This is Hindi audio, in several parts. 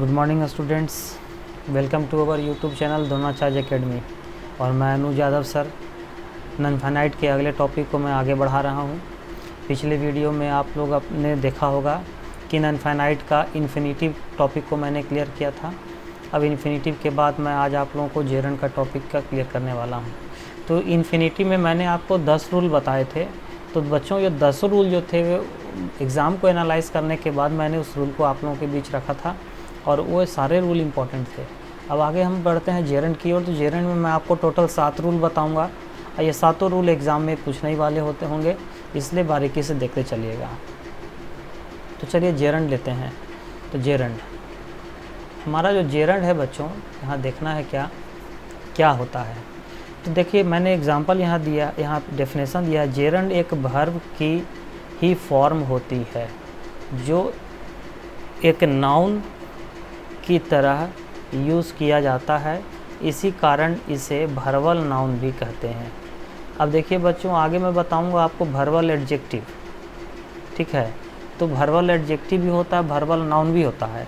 Good morning students, welcome to our YouTube channel Dronacharya academy. और मैं Anuj Yadav sir non finite के अगले टॉपिक को मैं आगे बढ़ा रहा हूँ। पिछले वीडियो में आप लोग आपने देखा होगा कि नॉन फाइनाइट का इन्फिनिटिव टॉपिक को मैंने क्लियर किया था। अब इन्फिनिटिव के बाद मैं आज आप लोगों को जेरंड का टॉपिक का क्लियर करने वाला हूँ। तो इन्फिनिटिव में मैंने आपको 10 रूल बताए थे। तो बच्चों ये 10 रूल जो थे वो एग्ज़ाम को एनालाइज करने के बाद मैंने उस रूल को आप लोगों के बीच रखा था और वो सारे रूल इम्पॉर्टेंट थे। अब आगे हम बढ़ते हैं जेरंड की ओर। तो जेरंड में मैं आपको टोटल 7 रूल बताऊंगा और ये सातों रूल एग्ज़ाम में पूछने ही वाले होते होंगे, इसलिए बारीकी से देखते चलिएगा। तो चलिए जेरंड लेते हैं। तो जेरंड हमारा जो जेरंड है बच्चों, यहाँ देखना है क्या होता है। तो देखिए मैंने एग्जांपल यहाँ दिया, यहाँ डेफिनेशन दिया। जेरंड एक वर्ब की ही फॉर्म होती है जो एक नाउन की तरह यूज़ किया जाता है, इसी कारण इसे वर्बल नाउन भी कहते हैं। अब देखिए बच्चों, आगे मैं बताऊंगा आपको वर्बल एडजेक्टिव, ठीक है। तो वर्बल एडजेक्टिव भी होता है, वर्बल नाउन भी होता है।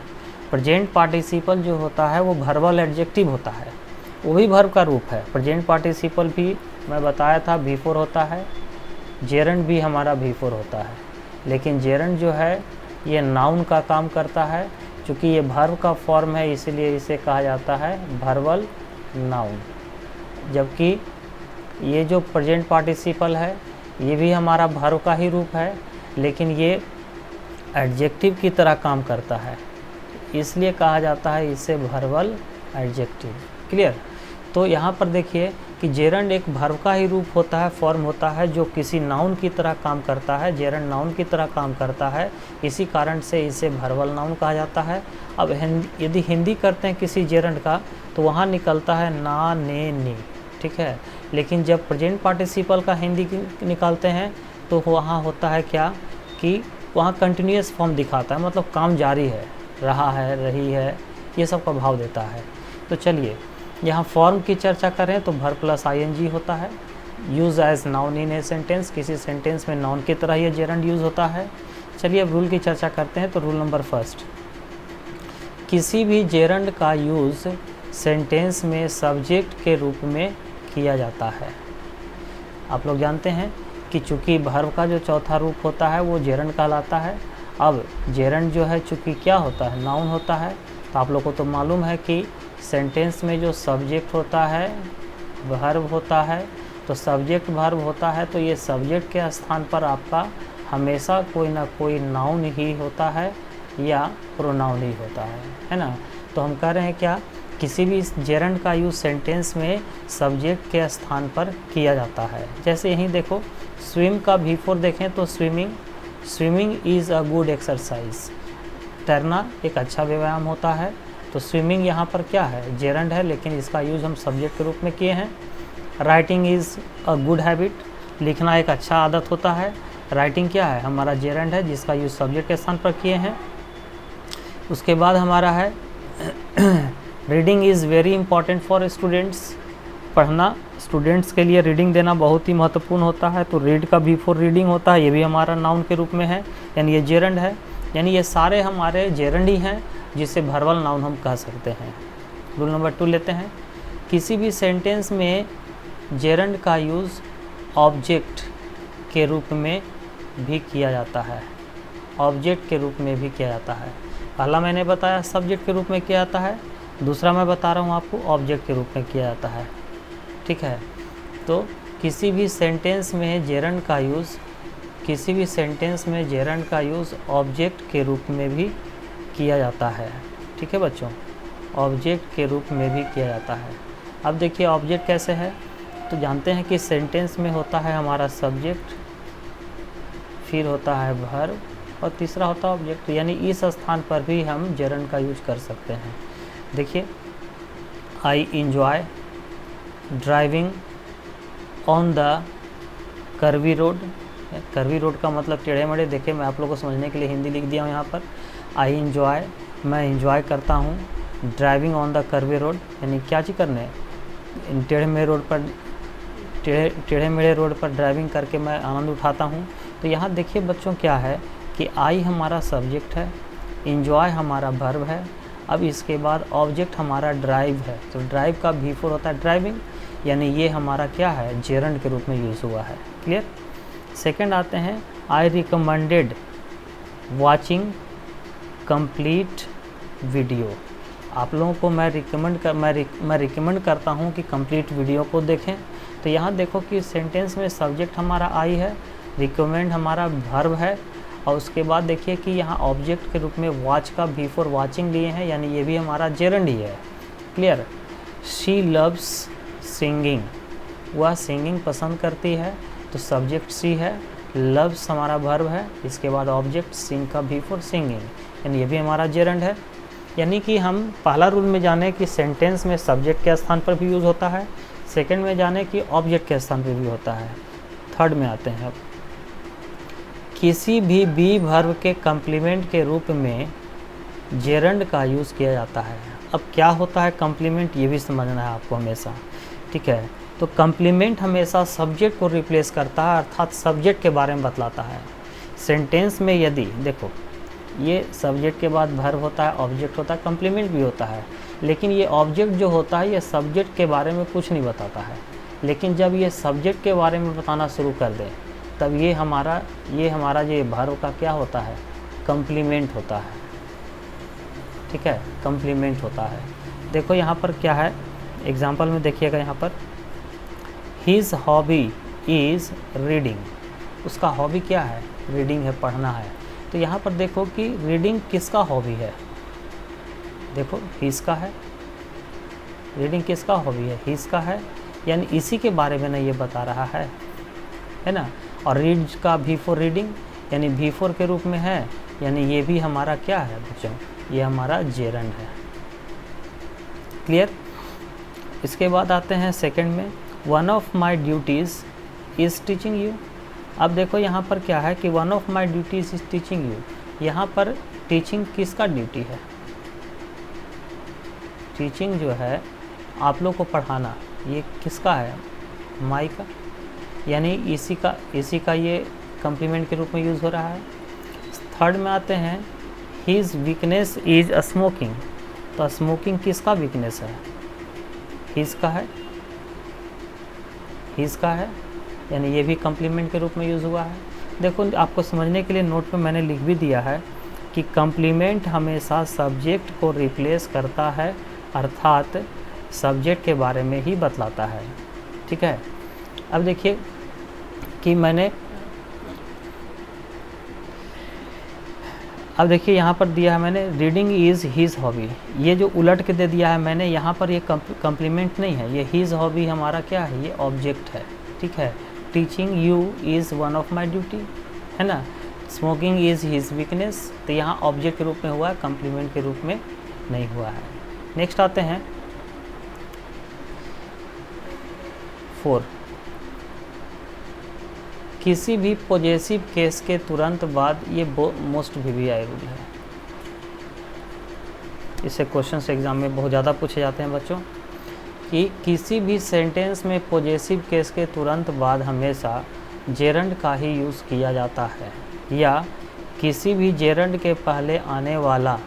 प्रेजेंट पार्टिसिपल जो होता है वो वर्बल एडजेक्टिव होता है, वो भी वर्ब का रूप है। प्रेजेंट पार्टिसिपल भी मैं बताया था V4 होता है, जेरंड भी हमारा V4 होता है। लेकिन जेरंड जो है ये नाउन का काम करता है, चूँकि ये वर्ब का फॉर्म है इसीलिए इसे कहा जाता है वर्बल नाउन। जबकि ये जो प्रेजेंट पार्टिसिपल है ये भी हमारा वर्ब का ही रूप है, लेकिन ये एडजेक्टिव की तरह काम करता है, इसलिए कहा जाता है इसे वर्बल एडजेक्टिव। क्लियर। तो यहाँ पर देखिए कि जेरंड एक वर्ब का ही रूप होता है, फॉर्म होता है जो किसी नाउन की तरह काम करता है। जेरंड नाउन की तरह काम करता है, इसी कारण से इसे वर्बल नाउन कहा जाता है। अब यदि हिंदी करते हैं किसी जेरंड का तो वहाँ निकलता है ना, ने, नी, ठीक है। लेकिन जब प्रेजेंट पार्टिसिपल का हिंदी निकालते हैं तो वहाँ होता है क्या कि वहाँ कंटिन्यूअस फॉर्म दिखाता है, मतलब काम जारी है, रहा है, रही है, ये सब का भाव देता है। तो चलिए यहाँ फॉर्म की चर्चा करें तो वर्ब प्लस ing होता है। Use as noun in a sentence, किसी सेंटेंस में नाउन की तरह ये जेरंड यूज़ होता है। चलिए अब रूल की चर्चा करते हैं। तो रूल नंबर फर्स्ट, किसी भी जेरंड का यूज़ सेंटेंस में सब्जेक्ट के रूप में किया जाता है। आप लोग जानते हैं कि चूँकि वर्ब का जो चौथा रूप होता है वो जेरंड कहलाता है। अब जेरंड जो है चूँकि क्या होता है, नाउन होता है। तो आप लोग को तो मालूम है कि सेंटेंस में जो सब्जेक्ट होता है वर्ब होता है, तो सब्जेक्ट वर्ब होता है, तो ये सब्जेक्ट के स्थान पर आपका हमेशा कोई ना कोई नाउन ही होता है या प्रोनाउन ही होता है ना। तो हम कह रहे हैं क्या, किसी भी जेरंड का यूज़ सेंटेंस में सब्जेक्ट के स्थान पर किया जाता है। जैसे यहीं देखो, स्विम का V4 देखें तो swimming is a good exercise, तैरना एक अच्छा व्यायाम होता है। तो स्विमिंग यहाँ पर क्या है, जेरंड है, लेकिन इसका यूज़ हम सब्जेक्ट के रूप में किए हैं। Writing is a good habit, लिखना एक अच्छा आदत होता है। राइटिंग क्या है, हमारा जेरंड है जिसका यूज़ सब्जेक्ट के स्थान पर किए हैं। उसके बाद हमारा है reading is very important for students, पढ़ना स्टूडेंट्स के लिए रीडिंग देना बहुत ही महत्वपूर्ण होता है। तो रीड का V4 रीडिंग होता है, ये भी हमारा नाउन के रूप में है, यानी ये जेरंड है। यानी ये सारे हमारे जेरंड ही हैं जिसे वर्बल नाउन हम कह सकते हैं। रूल नंबर 2 लेते हैं। किसी भी सेंटेंस में जेरंड का यूज़ ऑब्जेक्ट के रूप में भी किया जाता है, ऑब्जेक्ट के रूप में भी किया जाता है। पहला मैंने बताया सब्जेक्ट के रूप में किया जाता है, दूसरा मैं बता रहा हूँ आपको ऑब्जेक्ट के रूप में किया जाता है, ठीक है। तो किसी भी सेंटेंस में जेरंड का यूज़ ऑब्जेक्ट के रूप में भी किया जाता है, ठीक है बच्चों, ऑब्जेक्ट के रूप में भी किया जाता है। अब देखिए ऑब्जेक्ट कैसे है, तो जानते हैं कि सेंटेंस में होता है हमारा सब्जेक्ट, फिर होता है वर्ब और तीसरा होता है ऑब्जेक्ट, यानी इस स्थान पर भी हम जेरंड का यूज कर सकते हैं। देखिए, I enjoy driving on the curvy road. Curvy road का मतलब टेढ़े मेढ़े। देखिए मैं आप लोगों को समझने के लिए हिंदी लिख दिया हूँ यहाँ पर। आई इंजॉय, मैं इंजॉय करता हूँ driving on the curvy road, यानी क्या चीज़ करने, टेढ़े मेढ़े रोड पर ड्राइविंग करके मैं आनंद उठाता हूँ। तो यहाँ देखिए बच्चों क्या है कि आई हमारा सब्जेक्ट है, इंजॉय हमारा वर्ब है अब इसके बाद ऑब्जेक्ट हमारा ड्राइव है, तो ड्राइव का V4 होता है ड्राइविंग, यानी ये हमारा क्या है, जेरंड के रूप में यूज़ हुआ है। क्लियर। सेकंड आते हैं, आई रिकमेंडेड वाचिंग कंप्लीट वीडियो। आप लोगों को मैं रिकमेंड करता हूँ कि कंप्लीट वीडियो को देखें। तो यहाँ देखो कि सेंटेंस में सब्जेक्ट हमारा आई है, रिकमेंड हमारा वर्ब है, और उसके बाद देखिए कि यहाँ ऑब्जेक्ट के रूप में वॉच का V4 वाचिंग लिए हैं, यानी ये भी हमारा जेरंड ही है। क्लियर। शी लव्स सिंगिंग, वह सिंगिंग पसंद करती है, तो सब्जेक्ट सी है, लव्स हमारा वर्ब है, इसके बाद ऑब्जेक्ट सिंग का V4 सिंगिंग, यानी ये भी हमारा जेरंड है। यानी कि हम पहला रूल में जाने कि सेंटेंस में सब्जेक्ट के स्थान पर भी यूज़ होता है, सेकंड में जाने कि ऑब्जेक्ट के स्थान पर भी होता है। थर्ड में आते हैं, अब किसी भी बी वर्ब के कम्प्लीमेंट के रूप में जेरंड का यूज़ किया जाता है। अब क्या होता है कम्प्लीमेंट, ये भी समझना है आपको हमेशा। ठीक है, तो कम्प्लीमेंट हमेशा सब्जेक्ट को रिप्लेस करता है, अर्थात सब्जेक्ट के बारे में बतलाता है। सेंटेंस में यदि देखो ये सब्जेक्ट के बाद वर्ब होता है, ऑब्जेक्ट होता है, कम्प्लीमेंट भी होता है, लेकिन ये ऑब्जेक्ट जो होता है ये सब्जेक्ट के बारे में कुछ नहीं बताता है। लेकिन जब ये सब्जेक्ट के बारे में बताना शुरू कर दे, तब ये हमारा जो वर्ब का क्या होता है, कम्प्लीमेंट होता है। ठीक है, कम्प्लीमेंट होता है। देखो यहाँ पर क्या है, एग्जाम्पल में देखिएगा, यहाँ पर हिज हॉबी इज़ रीडिंग, उसका हॉबी क्या है, रीडिंग है, पढ़ना है। तो यहाँ पर देखो कि रीडिंग किसका हॉबी है, देखो हिज का है, रीडिंग किसका हॉबी है, हिज का है, यानी इसी के बारे में ना ये बता रहा है ना। और रीड का V4 रीडिंग, यानी V4 के रूप में है, यानी ये भी हमारा क्या है बच्चों, ये हमारा जेरंड है। क्लियर। इसके बाद आते हैं सेकंड में, one of my duties is teaching you. अब देखो यहाँ पर क्या है कि one of my duties is teaching you, यहाँ पर टीचिंग किसका ड्यूटी है, टीचिंग जो है आप लोग को पढ़ाना, ये किसका है, माई का, यानी इसी का ये कम्प्लीमेंट के रूप में यूज़ हो रहा है। थर्ड में आते हैं, हीज़ वीकनेस इज़ स्मोकिंग, तो स्मोकिंग किसका वीकनेस है, हीज़ का है, हीज़ का है, यानी ये भी कम्प्लीमेंट के रूप में यूज़ हुआ है। देखो आपको समझने के लिए नोट पे मैंने लिख भी दिया है कि कम्प्लीमेंट हमेशा सब्जेक्ट को रिप्लेस करता है, अर्थात सब्जेक्ट के बारे में ही बतलाता है। ठीक है, अब देखिए कि अब देखिए यहाँ पर दिया है मैंने, रीडिंग इज़ हीज़ हॉबी, ये जो उलट के दे दिया है मैंने, यहाँ पर ये कम्प्लीमेंट नहीं है, ये हीज़ हॉबी हमारा क्या है, ये ऑब्जेक्ट है। ठीक है, teaching you is one of my duty, है ना, स्मोकिंग इज़ हीज़ वीकनेस, तो यहाँ ऑब्जेक्ट के रूप में हुआ है, कम्प्लीमेंट के रूप में नहीं हुआ है। नेक्स्ट आते हैं 4, किसी भी पॉजेसिव केस के तुरंत बाद, ये मोस्ट VBI रूल है, इससे क्वेश्चंस एग्जाम में बहुत ज़्यादा पूछे जाते हैं बच्चों, कि किसी भी सेंटेंस में पॉजेसिव केस के तुरंत बाद हमेशा जेरंड का ही यूज़ किया जाता है, या किसी भी जेरंड के पहले आने वाला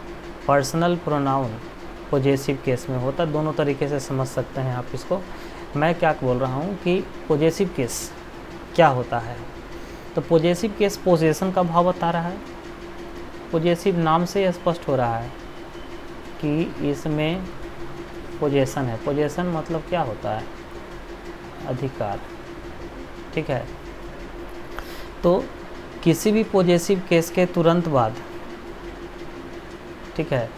पर्सनल प्रोनाउन पॉजेसिव केस में होता है। दोनों तरीके से समझ सकते हैं आप इसको। मैं क्या बोल रहा हूँ कि पॉजेसिव केस क्या होता है, तो पॉजेसिव केस पोजेशन का भाव बता रहा है, पॉजेसिव नाम से स्पष्ट हो रहा है कि इसमें पोजेशन है। पोजेशन मतलब क्या होता है, अधिकार। ठीक है, तो किसी भी पॉजेसिव केस के तुरंत बाद, ठीक है,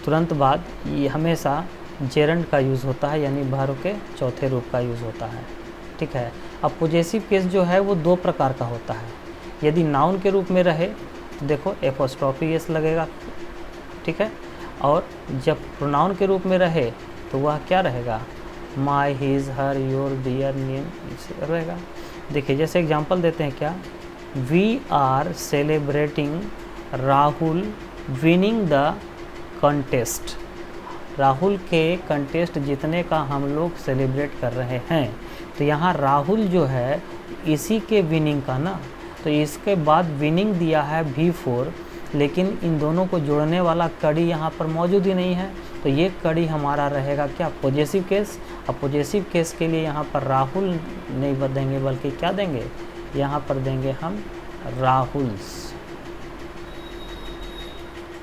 तुरंत बाद ये हमेशा जेरंड का यूज़ होता है, यानी वर्ब के चौथे रूप का यूज़ होता है। ठीक है, अब पॉजेसिव केस जो है वो 2 प्रकार का होता है। यदि नाउन के रूप में रहे तो देखो एपोस्ट्रोफी एस लगेगा। ठीक है, और जब प्रोनाउन के रूप में रहे तो वह क्या रहेगा, my, his, her, your, dear, name रहेगा। देखिए जैसे एग्जांपल देते हैं क्या, we are celebrating Rahul winning the contest, Rahul के कंटेस्ट जीतने का हम लोग सेलिब्रेट कर रहे हैं। तो यहाँ राहुल जो है इसी के विनिंग का ना, तो इसके बाद विनिंग दिया है V4, लेकिन इन दोनों को जोड़ने वाला कड़ी यहाँ पर मौजूद ही नहीं है, तो ये कड़ी हमारा रहेगा क्या, पॉजिटिव केस। अब पॉजिटिव केस के लिए यहाँ पर राहुल नहीं देंगे, बल्कि क्या देंगे, यहाँ पर देंगे हम राहुल्स,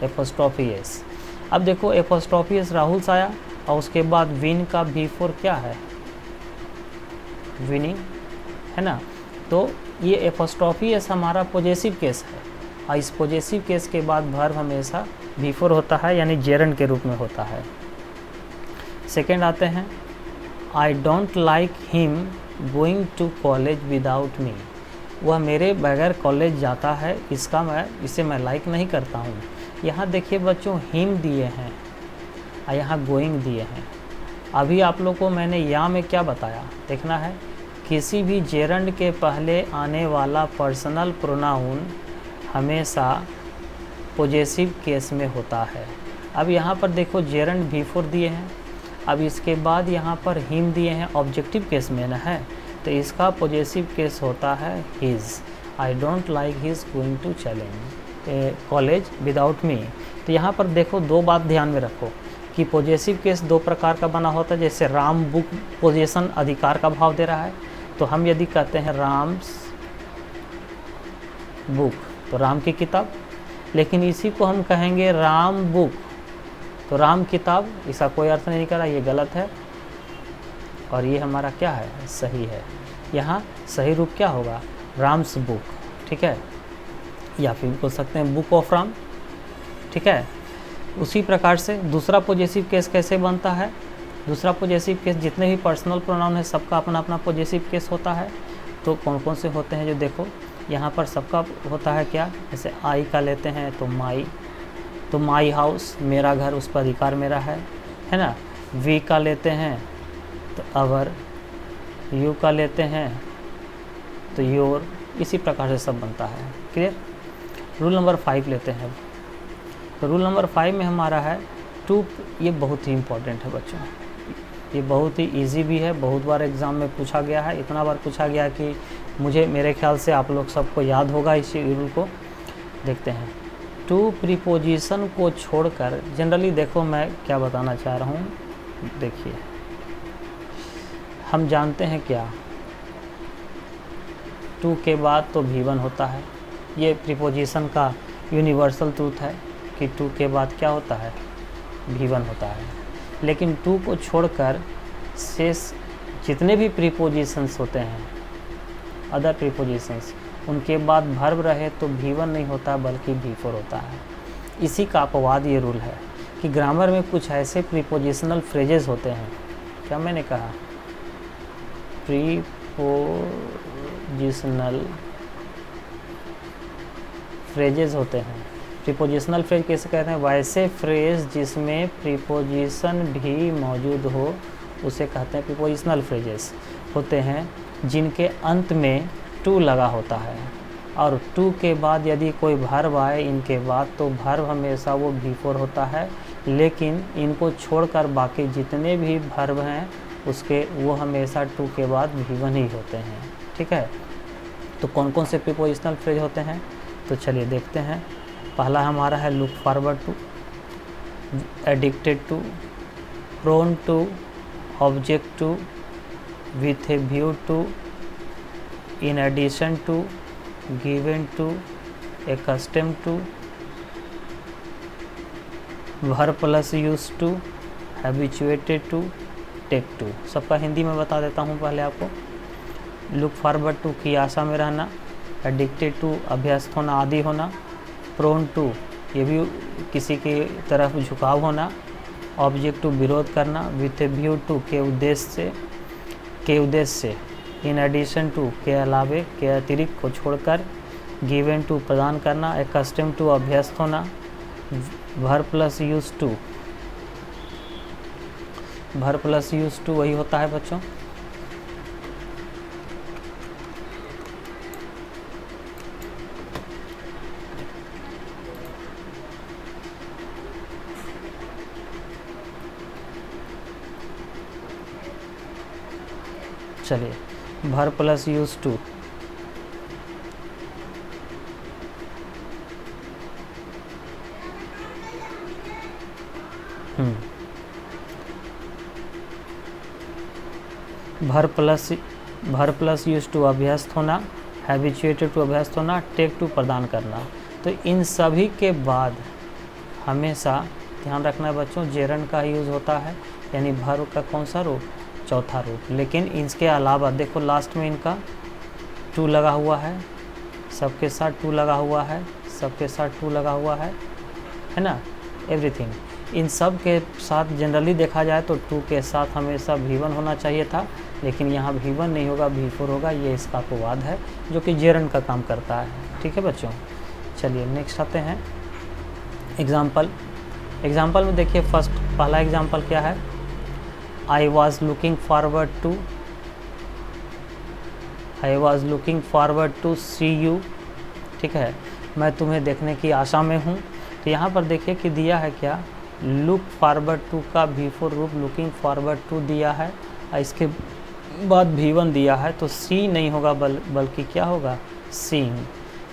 एपोस्ट्रोफी एस। अब देखो एपोस्ट्रोफी एस राहुल्स आया, और उसके बाद विन का V4 क्या है, विनिंग, है ना। तो ये एपोस्ट्रोफी एस हमारा पॉजिटिव केस है, और इस पॉजिटिव केस के बाद वर्ब हमेशा V4 होता है, यानी जेरंड के रूप में होता है। सेकेंड आते हैं, I don't like him going to college without me. वह मेरे बगैर कॉलेज जाता है, इसे मैं लाइक नहीं करता हूँ। यहाँ देखिए बच्चों, हिम दिए हैं और यहाँ गोइंग दिए हैं। अभी आप लोग को मैंने यहाँ में क्या बताया, देखना है, किसी भी जेरंड के पहले आने वाला पर्सनल प्रोनाउन हमेशा पॉजिटिव केस में होता है। अब यहाँ पर देखो जेरंड V4 दिए हैं, अब इसके बाद यहाँ पर हिम दिए हैं, ऑब्जेक्टिव केस में ना है, तो इसका पॉजिटिव केस होता है his. I don't like his going to college without me. तो यहाँ पर देखो दो बात ध्यान में रखो कि पॉजिटिव केस दो प्रकार का बना होता है। जैसे राम बुक, पोजीशन अधिकार का भाव दे रहा है, तो हम यदि कहते हैं राम्स बुक, तो राम की किताब, लेकिन इसी को हम कहेंगे राम बुक, तो राम किताब, इसका कोई अर्थ नहीं निकला, ये गलत है, और ये हमारा क्या है, सही है। यहाँ सही रूप क्या होगा, राम्स बुक, ठीक है, या फिर बोल सकते हैं बुक ऑफ राम, ठीक है। उसी प्रकार से दूसरा पॉजिटिव केस कैसे बनता है, दूसरा पॉजिटिव केस जितने भी पर्सनल प्रोनाउन है सबका अपना अपना पॉजिटिव केस होता है। तो कौन कौन से होते हैं, जो देखो यहाँ पर सबका होता है क्या, जैसे आई का लेते हैं तो माई हाउस, मेरा घर, उस पर अधिकार मेरा है ना। वी का लेते हैं तो अवर, यू का लेते हैं तो योर, इसी प्रकार से सब बनता है। क्लियर। रूल नंबर 5 लेते हैं। तो रूल नंबर 5 में हमारा है टू, ये बहुत ही इम्पोर्टेंट है बच्चों, ये बहुत ही इजी भी है, बहुत बार एग्ज़ाम में पूछा गया है, इतना बार पूछा गया कि मेरे ख्याल से आप लोग सबको याद होगा। इस रूल को देखते हैं। टू प्रीपोजिशन को छोड़कर, जनरली देखो मैं क्या बताना चाह रहा हूँ, देखिए हम जानते हैं क्या, टू के बाद तो V1 होता है, ये प्रीपोजिशन का यूनिवर्सल ट्रूथ है कि टू के बाद क्या होता है, V1 होता है। लेकिन टू को छोड़कर शेष जितने भी प्रीपोजिशंस होते हैं, अदर प्रीपोजिशंस, उनके बाद वर्ब रहे तो V1 नहीं होता बल्कि V4 होता है। इसी का अपवाद ये रूल है कि ग्रामर में कुछ ऐसे प्रीपोजिशनल फ्रेजेस होते हैं, क्या मैंने कहा, प्रीपोजिशनल फ्रेजेस होते हैं। प्रीपोजिशनल फ्रेज कैसे कहते हैं, वैसे फ्रेज जिसमें प्रीपोजिशन भी मौजूद हो उसे कहते हैं प्रीपोजिशनल फ्रेजेस होते हैं, जिनके अंत में टू लगा होता है, और टू के बाद यदि कोई वर्ब आए इनके बाद तो वर्ब हमेशा वो V4 होता है, लेकिन इनको छोड़कर बाकी जितने भी वर्ब हैं उसके वो हमेशा टू के बाद V1 ही होते हैं। ठीक है। तो कौन कौन से प्रीपोजिशनल फ्रेज होते हैं, तो चलिए देखते हैं। पहला हमारा है look forward to, addicted to, prone to, object to, with a view to, in addition to, given to, accustomed to, verb plus use to, habituated to, take to. सबका हिंदी में बता देता हूँ पहले आपको। लुक फॉरवर्ड टू की आशा में रहना, एडिक्टेड टू अभ्यस्त होना, आदी होना, प्रोन टू ये भी किसी की तरफ झुकाव होना, ऑब्जेक्ट टू विरोध करना, विथ ए व्यू टू के उद्देश्य से, इन एडिशन टू के अलावे के अतिरिक्त को छोड़कर, गिवन टू प्रदान करना, एकस्टम टू अभ्यस्त होना, verb plus use to, verb plus use to वही होता है बच्चों। चलिए verb plus use to, verb plus use to अभ्यस्त होना, हैबिचुएटेड टू अभ्यस्त होना, टेक टू प्रदान करना। तो इन सभी के बाद हमेशा ध्यान रखना बच्चों, जेरंड का यूज़ होता है, यानी भर का कौन सा रूप, चौथा रूप। लेकिन इसके अलावा देखो लास्ट में इनका टू लगा हुआ है, सबके साथ टू लगा हुआ है, सबके साथ टू लगा हुआ है ना, एवरीथिंग। इन सब के साथ जनरली देखा जाए तो टू के साथ हमेशा V1 होना चाहिए था, लेकिन यहाँ V1 नहीं होगा, V4 होगा। ये इसका अपवाद है जो कि जेरंड का काम करता है। ठीक है बच्चों, चलिए नेक्स्ट आते हैं एग्जाम्पल में। देखिए फर्स्ट पहला एग्जाम्पल क्या है, I was looking forward to see you. ठीक है, मैं तुम्हें देखने की आशा में हूँ। तो यहाँ पर देखिए कि दिया है क्या, लुक फॉरवर्ड टू का V4 रूप लुकिंग फॉरवर्ड टू दिया है, और इसके बाद V1 दिया है। तो सी नहीं होगा बल्कि क्या होगा, सीइंग।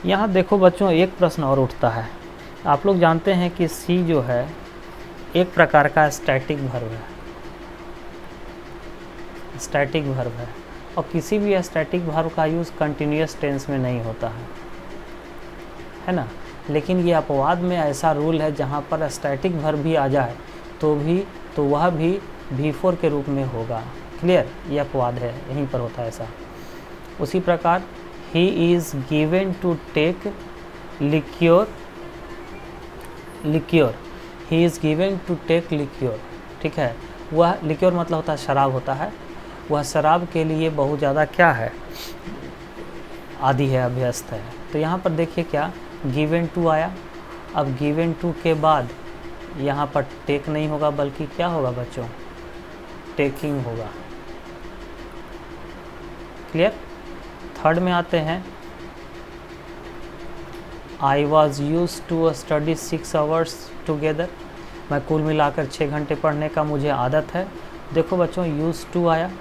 यहाँ देखो बच्चों एक प्रश्न और उठता है। आप लोग जानते हैं कि सी जो है एक प्रकार का स्टैटिक वर्ब है, और किसी भी स्टैटिक वर्ब का यूज़ कंटिन्यूअस टेंस में नहीं होता है ना। लेकिन ये अपवाद में ऐसा रूल है जहाँ पर स्टैटिक वर्ब भी आ जाए तो वह भी V4 के रूप में होगा। क्लियर, ये अपवाद है, यहीं पर होता है ऐसा। उसी प्रकार he is given to take liquor, he is given to take liquor. ठीक है, वह लिक्योर मतलब होता है शराब होता है, वह शराब के लिए बहुत ज़्यादा क्या है, आदी है, अभ्यस्त है। तो यहाँ पर देखिए क्या गिवन टू आया। अब गिवन टू के बाद यहाँ पर टेक नहीं होगा बल्कि क्या होगा बच्चों, टेकिंग होगा। क्लियर। थर्ड में आते हैं, I was use to study 6 hours together. मैं कुल मिलाकर 6 घंटे पढ़ने का मुझे आदत है। देखो बच्चों यूज टू आया,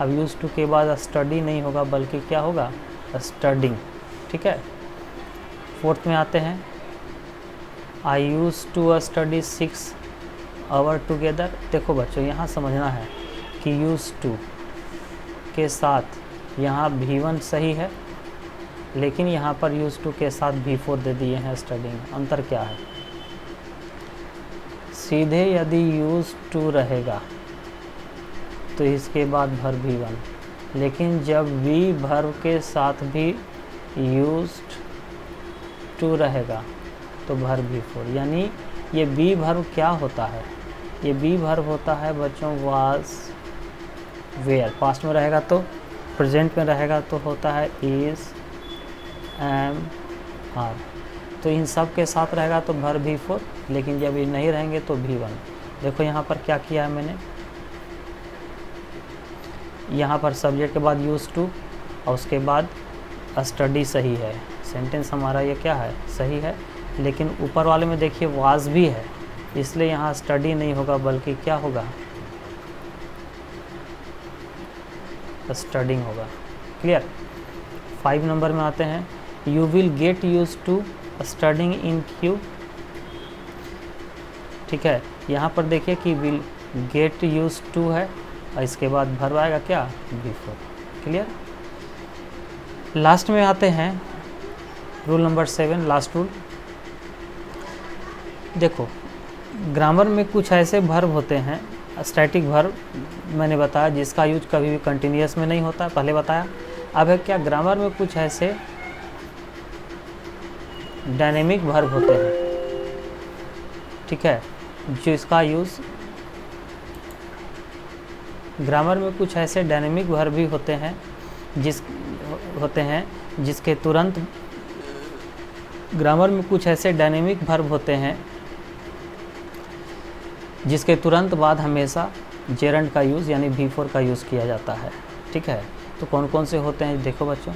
अब यूज टू के बाद स्टडी नहीं होगा बल्कि क्या होगा, स्टडिंग। ठीक है। फोर्थ में आते हैं, I use to study 6 hour together. देखो बच्चों यहाँ समझना है कि यूज टू के साथ यहाँ V1 सही है, लेकिन यहाँ पर यूज टू के साथ V4 दे दिए हैं स्टडिंग। अंतर क्या है, सीधे यदि यूज टू रहेगा तो इसके बाद वर्ब V1, लेकिन जब V वर्ब के साथ भी यूज्ड टू रहेगा तो वर्ब V4। यानी ये बी वर्ब क्या होता है, ये बी वर्ब होता है बच्चों वाज वेयर। पास्ट में रहेगा तो, प्रेजेंट में रहेगा तो होता है इज, एम, आर। तो इन सब के साथ रहेगा तो वर्ब V4, लेकिन जब ये नहीं रहेंगे तो V1। देखो यहाँ पर क्या किया है मैंने, यहाँ पर सब्जेक्ट के बाद यूज टू और उसके बाद स्टडी सही है, सेंटेंस हमारा ये क्या है, सही है। लेकिन ऊपर वाले में देखिए वाज भी है, इसलिए यहाँ स्टडी नहीं होगा बल्कि क्या होगा, स्टडिंग होगा। क्लियर। 5 नंबर में आते हैं, you will get use to studying in queue. ठीक है, यहाँ पर देखिए कि विल गेट यूज टू है और इसके बाद वर्ब आएगा क्या, बिफोर। क्लियर। लास्ट में आते हैं रूल नंबर 7, लास्ट रूल। देखो ग्रामर में कुछ ऐसे वर्ब होते हैं, स्टैटिक वर्ब मैंने बताया जिसका यूज कभी भी कंटिन्यूअस में नहीं होता, पहले बताया। अब है क्या, ग्रामर में कुछ ऐसे डायनेमिक वर्ब होते हैं, ठीक है, जिसका यूज़ ग्रामर में कुछ ऐसे डायनेमिक वर्ब भी होते हैं जिसके तुरंत, ग्रामर में कुछ ऐसे डायनेमिक वर्ब होते हैं जिसके तुरंत बाद हमेशा जेरंड का यूज़ यानी V4 का यूज़ किया जाता है। ठीक है, तो कौन कौन से होते हैं देखो बच्चों,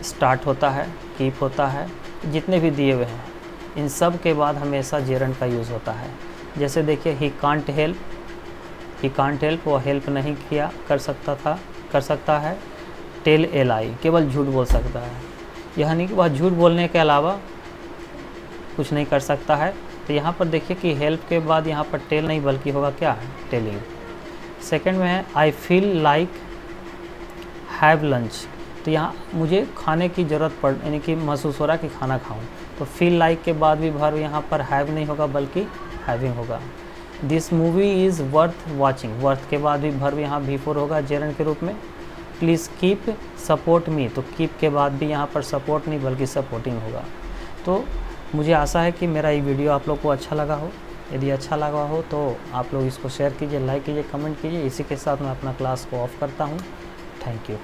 स्टार्ट होता है, कीप होता है, जितने भी दिए हुए हैं इन सब के बाद हमेशा जेरंड का यूज़ होता है। जैसे देखिए ही कांट हेल्प, वो हेल्प नहीं किया कर सकता है। टेल ए लाई, केवल झूठ बोल सकता है, यानी कि वह झूठ बोलने के अलावा कुछ नहीं कर सकता है। तो यहाँ पर देखिए कि हेल्प के बाद यहाँ पर टेल नहीं बल्कि होगा क्या, टेलिंग। सेकंड में है I feel like have lunch, तो यहाँ मुझे खाने की ज़रूरत पड़, यानी कि महसूस हो रहा है कि खाना खाऊं, तो फील लाइक के बाद भी वर्ब यहाँ पर हैव नहीं होगा बल्कि हैविंग होगा। This movie is worth watching, worth के बाद भी वर्ब यहाँ V4 होगा जेरंड के रूप में। प्लीज़ कीप सपोर्ट मी, तो कीप के बाद भी यहाँ पर सपोर्ट नहीं बल्कि सपोर्टिंग होगा। तो मुझे आशा है कि मेरा ये वीडियो आप लोग को अच्छा लगा हो। यदि अच्छा लगा हो तो आप लोग इसको शेयर कीजिए, लाइक कीजिए, कमेंट कीजिए। इसी के साथ मैं अपना क्लास को ऑफ करता हूँ। Thank you.